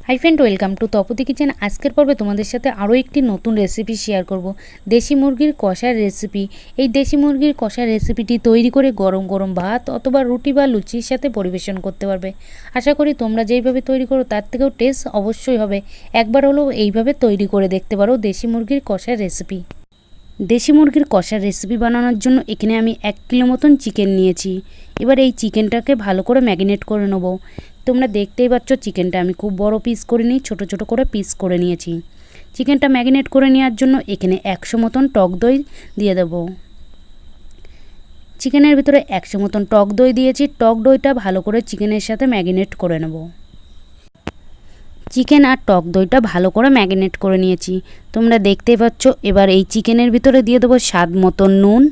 Hi friend, welcome to Tapati kitchen. আজকের পর্বে তোমাদের সাথে আরও একটি নতুন রেসিপি শেয়ার করব, দেশি মুরগির কষার রেসিপি। এই দেশি মুরগির কষার রেসিপিটি তৈরি করে গরম গরম ভাত অথবা রুটি বা লুচির সাথে পরিবেশন করতে পারবে। আশা করি তোমরা যেইভাবে তৈরি করো তার থেকেও টেস্ট অবশ্যই হবে। একবার হলেও এইভাবে তৈরি করে দেখতে পারো দেশি মুরগির কষার রেসিপি। দেশি মুরগির কষার রেসিপি বানানোর জন্য এখানে আমি 1 কিলো মতন চিকেন নিয়েছি। এবার এই চিকেনটাকে ভালো করে ম্যারিনেট করে নেব। তোমরা দেখতেই পাচ্ছ চিকেনটা আমি খুব বড় পিস করিনি, ছোট ছোট করে পিস করে নিয়েছি। চিকেনটা ম্যারিনেট করে নেওয়ার জন্য এখানে 100 মতন টক দই দিয়ে দেব। চিকেনের ভিতরে 100 মতন টক দই দিয়েছি। টক দইটা ভালো করে চিকেনের সাথে ম্যারিনেট করে নেব। চিকেন আর টক দইটা ভালো করে ম্যারিনেট করে নিয়েছি, তোমরা দেখতেই পাচ্ছ। এবার এই চিকেনের ভিতরে দিয়ে দেবো স্বাদ মতন নুন,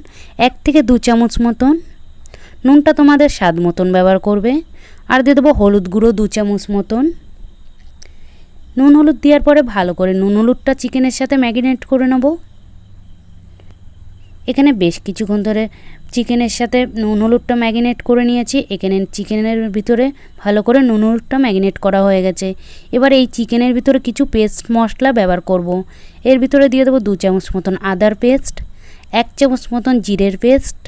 1 থেকে 2 চামচ মতন। নুনটা তোমাদের স্বাদ মতন ব্যবহার করবে। আর দিয়ে দেবো হলুদ গুঁড়ো 2 চামচ মতন। নুন হলুদ দেওয়ার পরে ভালো করে নুন হলুদটা চিকেনের সাথে ম্যারিনেট করে নেব। এখানে বেশ কিছুক্ষণ ধরে চিকেনের সাথে নুন হলুদটা ম্যারিনেট করে নিয়েছি। এখানে চিকেনের ভিতরে ভালো করে নুন হলুদটা ম্যারিনেট করা হয়ে গেছে। এবার এই চিকেনের ভিতরে কিছু পেস্ট মশলা ব্যবহার করব। এর ভিতরে দিয়ে দেবো 2 চামচ মতন আদার পেস্ট, 1 চামচ মতন জিরের পেস্ট,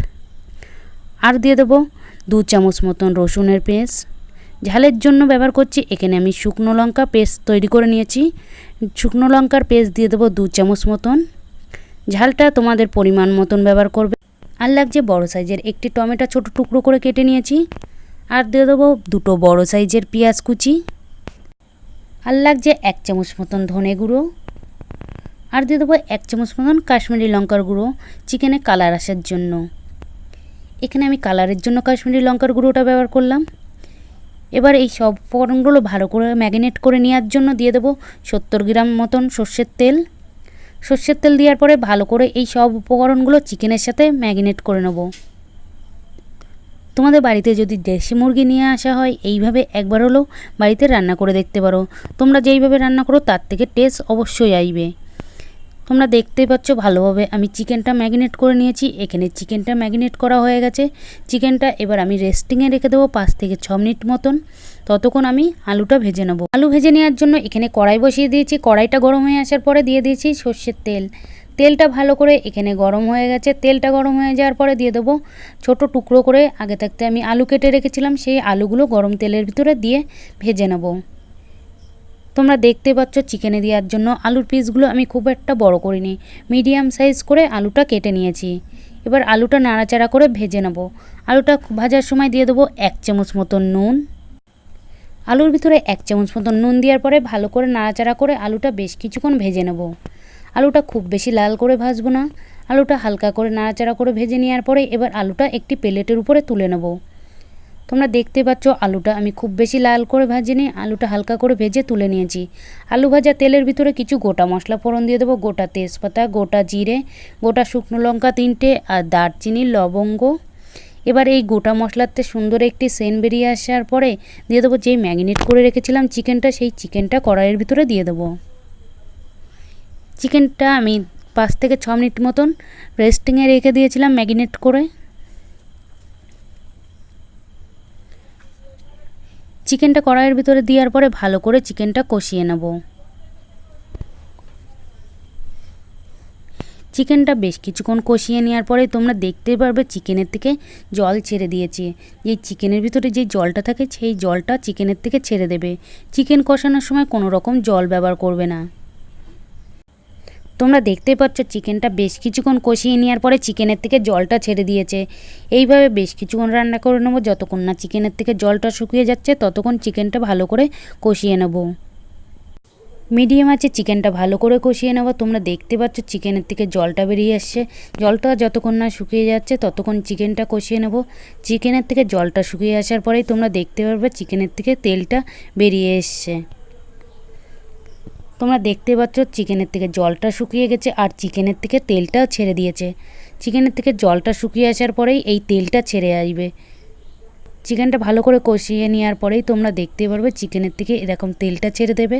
আর দিয়ে দেবো 2 চামচ মতন রসুনের পেস্ট। ঝালের জন্য ব্যবহার করছি এখানে আমি শুকনো লঙ্কা পেস্ট তৈরি করে নিয়েছি। শুকনো লঙ্কার পেস্ট দিয়ে দেবো 2 চামচ মতন। ঝালটা তোমাদের পরিমাণ মতন ব্যবহার করবে। আর লাগছে বড় সাইজের একটি টমেটো ছোট টুকরো করে কেটে নিয়েছি। আর দিয়ে দেবো 2টো বড় সাইজের পেঁয়াজ কুচি। আর লাগছে 1 চামচ মতন ধনে গুঁড়ো। আর দিয়ে দেবো 1 চামচ মতন কাশ্মীরি লঙ্কার গুঁড়ো, চিকেনে কালার আসার জন্য। এখানে আমি কালারের জন্য কাশ্মীরি লঙ্কার গুঁড়োটা ব্যবহার করলাম। এবার এই সব উপকরণগুলো ভালো করে ম্যারিনেট করে নেওয়ার জন্য দিয়ে দেবো 70 গ্রাম মতন সর্ষের তেল। সর্ষের তেল দেওয়ার পরে ভালো করে এই সব উপকরণগুলো চিকেনের সাথে ম্যারিনেট করে নেব। তোমাদের বাড়িতে যদি দেশি মুরগি নিয়ে আসা হয় এইভাবে একবার হলেও বাড়িতে রান্না করে দেখতে পারো। তোমরা যেইভাবে রান্না করো তার থেকে টেস্ট অবশ্যই আসবে। তোমরা দেখতেই পাচ্ছ ভালোভাবে আমি চিকেনটা ম্যারিনেট করে নিয়েছি। এখানে চিকেনটা ম্যারিনেট করা হয়ে গেছে। চিকেনটা এবার আমি রেস্টিংয়ে রেখে দেবো 5 থেকে 6 মিনিট মতন। ততক্ষণ আমি আলুটা ভেজে নেব। আলু ভেজে নেওয়ার জন্য এখানে কড়াই বসিয়ে দিয়েছি। কড়াইটা গরম হয়ে আসার পরে দিয়ে দিয়েছি সর্ষের তেল। তেলটা ভালো করে এখানে গরম হয়ে গেছে। তেলটা গরম হয়ে যাওয়ার পরে দিয়ে দেবো ছোট টুকরো করে আগে থাকতে আমি আলু কেটে রেখেছিলাম, সেই আলুগুলো গরম তেলের ভিতরে দিয়ে ভেজে নেব। তোমরা দেখতে পাচ্ছ চিকেনে দেওয়ার জন্য আলুর পিসগুলো আমি খুব একটা বড় করিনি, মিডিয়াম সাইজ করে আলুটা কেটে নিয়েছি। এবার আলুটা নাড়াচাড়া করে ভেজে নেব। আলুটা ভাজার সময় দিয়ে দেবো 1 চামচ মতন নুন। আলুর ভিতরে 1 চামচ মতন নুন দেওয়ার পরে ভালো করে নাড়াচাড়া করে আলুটা বেশ কিছুক্ষণ ভেজে নেব। আলুটা খুব বেশি লাল করে ভাজবো না, আলুটা হালকা করে নাড়াচাড়া করে ভেজে নেওয়ার পরে এবার আলুটা একটি প্লেটের উপরে তুলে নেব। তোমরা দেখতে পাচ্ছ আলুটা আমি খুব বেশি লাল করে ভাজিনি, আলুটা হালকা করে ভেজে তুলে নিয়েছি। আলু ভাজা তেলের ভিতরে কিছু গোটা মশলা ফোড়ন দিয়ে দেবো। গোটা তেজপাতা, গোটা জিরে, গোটা শুকনো লঙ্কা 3টে, আর দারচিনি, লবঙ্গ। এবার এই গোটা মশলাতে সুন্দর একটি সেন্ট বেরিয়ে আসার পরে দিয়ে দেবো যেই ম্যারিনেট করে রেখেছিলাম চিকেনটা, সেই চিকেনটা কড়াইয়ের ভিতরে দিয়ে দেবো। চিকেনটা আমি 5 থেকে 6 মিনিট মতন রেস্টিংয়ে রেখে দিয়েছিলাম ম্যারিনেট করে। চিকেনটা কড়াইয়ের ভিতরে দেওয়ার পরে ভালো করে চিকেনটা কষিয়ে নেব। চিকেনটা বেশ কিছুক্ষণ কষিয়ে নেওয়ার পরে তোমরা দেখতে পারবে চিকেনের থেকে জল ছেড়ে দিয়েছে। এই চিকেনের ভিতরে যে জলটা থাকে সেই জলটা চিকেনের থেকে ছেড়ে দেবে। চিকেন কষানোর সময় কোনো রকম জল ব্যবহার করবে না। তোমরা দেখতে পাচ্ছ চিকেনটা বেশ কিছুক্ষণ কষিয়ে নেওয়ার পরে চিকেনের থেকে জলটা ছেড়ে দিয়েছে। এইভাবে বেশ কিছুক্ষণ রান্না করে নেব, যতক্ষণ না চিকেনের থেকে জলটা শুকিয়ে যাচ্ছে ততক্ষণ চিকেনটা ভালো করে কষিয়ে নেব। মিডিয়াম আছে চিকেনটা ভালো করে কষিয়ে নেব। তোমরা দেখতে পাচ্ছ চিকেনের থেকে জলটা বেরিয়ে আসছে। জলটা যতক্ষণ না শুকিয়ে যাচ্ছে ততক্ষণ চিকেনটা কষিয়ে নেব। চিকেনের থেকে জলটা শুকিয়ে আসার পরেই তোমরা দেখতে পারবে চিকেনের থেকে তেলটা বেরিয়ে এসছে। তোমরা দেখতে পাচ্ছ চিকেনের থেকে জলটা শুকিয়ে গেছে আর চিকেনের থেকে তেলটাও ছেড়ে দিয়েছে। চিকেনের থেকে জলটা শুকিয়ে আসার পরেই এই তেলটা ছেড়ে আসবে। চিকেনটা ভালো করে কষিয়ে নেওয়ার পরেই তোমরা দেখতে পারবে চিকেনের থেকে এরকম তেলটা ছেড়ে দেবে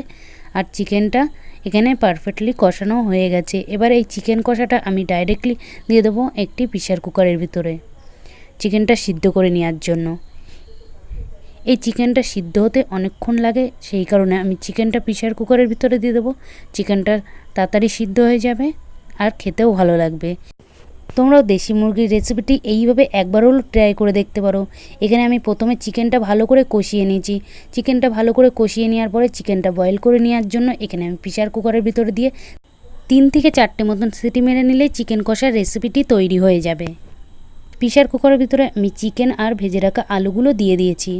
আর চিকেনটা এখানে পারফেক্টলি কষানো হয়ে গেছে। এবার এই চিকেন কষাটা আমি ডাইরেক্টলি দিয়ে দেবো একটি প্রেসার কুকারের ভিতরে চিকেনটা সিদ্ধ করে নেওয়ার জন্য। এই চিকেনটা সিদ্ধ হতে অনেকক্ষণ লাগে, সেই কারণে আমি চিকেনটা প্রেসার কুকারের ভিতরে দিয়ে দেবো। চিকেনটা তাড়াতাড়ি সিদ্ধ হয়ে যাবে আর খেতেও ভালো লাগবে। তোমরাও দেশি মুরগির রেসিপিটি এইভাবে একবার হলেও ট্রাই করে দেখতে পারো। এখানে আমি প্রথমে চিকেনটা ভালো করে কষিয়ে নিয়েছি। চিকেনটা ভালো করে কষিয়ে নেওয়ার পরে চিকেনটা বয়েল করে নেওয়ার জন্য এখানে আমি প্রেসার কুকারের ভিতরে দিয়ে 3 থেকে 4টে মতন সিটি মেরে নিলেই চিকেন কষার রেসিপিটি তৈরি হয়ে যাবে। প্রেসার কুকারের ভিতরে আমি চিকেন আর ভেজে রাখা আলুগুলো দিয়ে দিয়েছি,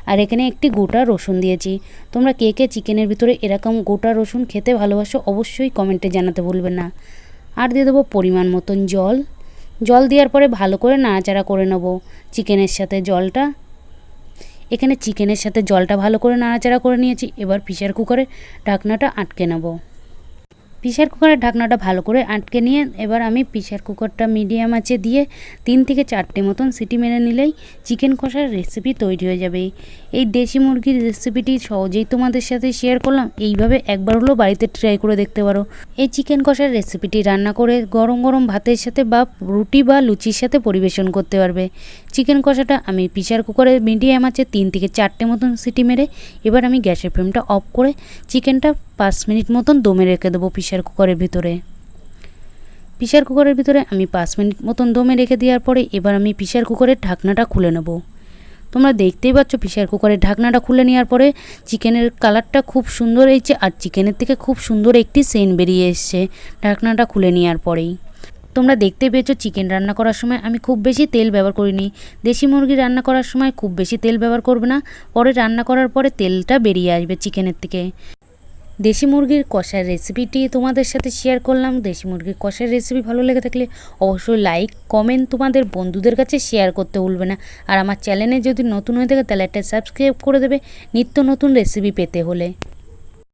আর এখানে একটি গোটা রসুন দিয়েছি। তোমরা কে কে চিকেনের ভিতরে এরকম গোটা রসুন খেতে ভালোবাসো অবশ্যই কমেন্টে জানাতে ভুলবে না। আর দিয়ে দেবো পরিমাণ মতন জল। জল দেওয়ার পরে ভালো করে নাড়াচাড়া করে নেব চিকেনের সাথে জলটা। এখানে চিকেনের সাথে জলটা ভালো করে নাড়াচাড়া করে নিয়েছি। এবার প্রেসার কুকারের ঢাকনাটা আটকে নেব। প্রেসার কুকারের ঢাকনাটা ভালো করে আটকে নিয়ে এবার আমি প্রেসার কুকারটা মিডিয়াম আঁচে দিয়ে 3 থেকে 4টে মতন সিটি মেরে নিলেই চিকেন কষার রেসিপি তৈরি হয়ে যাবে। এই দেশি মুরগির রেসিপিটি সহজেই তোমাদের সাথে শেয়ার করলাম। এইভাবে একবার হলেও বাড়িতে ট্রাই করে দেখতে পারো। এই চিকেন কষার রেসিপিটি রান্না করে গরম গরম ভাতের সাথে বা রুটি বা লুচির সাথে পরিবেশন করতে পারবে। চিকেন কষাটা আমি প্রেসার কুকারে মিডিয়াম আঁচে 3 থেকে 4টে মতন সিটি মেরে এবার আমি গ্যাসের ফ্লেমটা অফ করে চিকেনটা 5 মিনিট মতন দমে রেখে দেবো প্রেসার কুকারের ভিতরে। প্রেসার কুকারের ভিতরে আমি 5 মিনিট মতন দমে রেখে দেওয়ার পরে এবার আমি প্রেসার কুকারের ঢাকনাটা খুলে নেব। তোমরা দেখতেই পাচ্ছ প্রেসার কুকারের ঢাকনাটা খুলে নেওয়ার পরে চিকেনের কালারটা খুব সুন্দর হয়েছে আর চিকেনের থেকে খুব সুন্দর একটি সেন্ট বেরিয়ে এসছে ঢাকনাটা খুলে নেওয়ার পরেই। তোমরা দেখতে পেয়েছো চিকেন রান্না করার সময় আমি খুব বেশি তেল ব্যবহার করিনি। দেশি মুরগি রান্না করার সময় খুব বেশি তেল ব্যবহার করবে না, পরে রান্না করার পরে তেলটা বেরিয়ে আসবে চিকেনের থেকে। দেশি মুরগির কষার রেসিপিটি তোমাদের সাথে শেয়ার করলাম। দেশি মুরগির কষার রেসিপি ভালো লেগে থাকলে অবশ্যই লাইক কমেন্ট তোমাদের বন্ধুদের কাছে শেয়ার করতে ভুলবে না। আর আমার চ্যানেলে যদি নতুন হয়ে থাকে তাহলে একটা সাবস্ক্রাইব করে দেবে নিত্য নতুন রেসিপি পেতে হলে।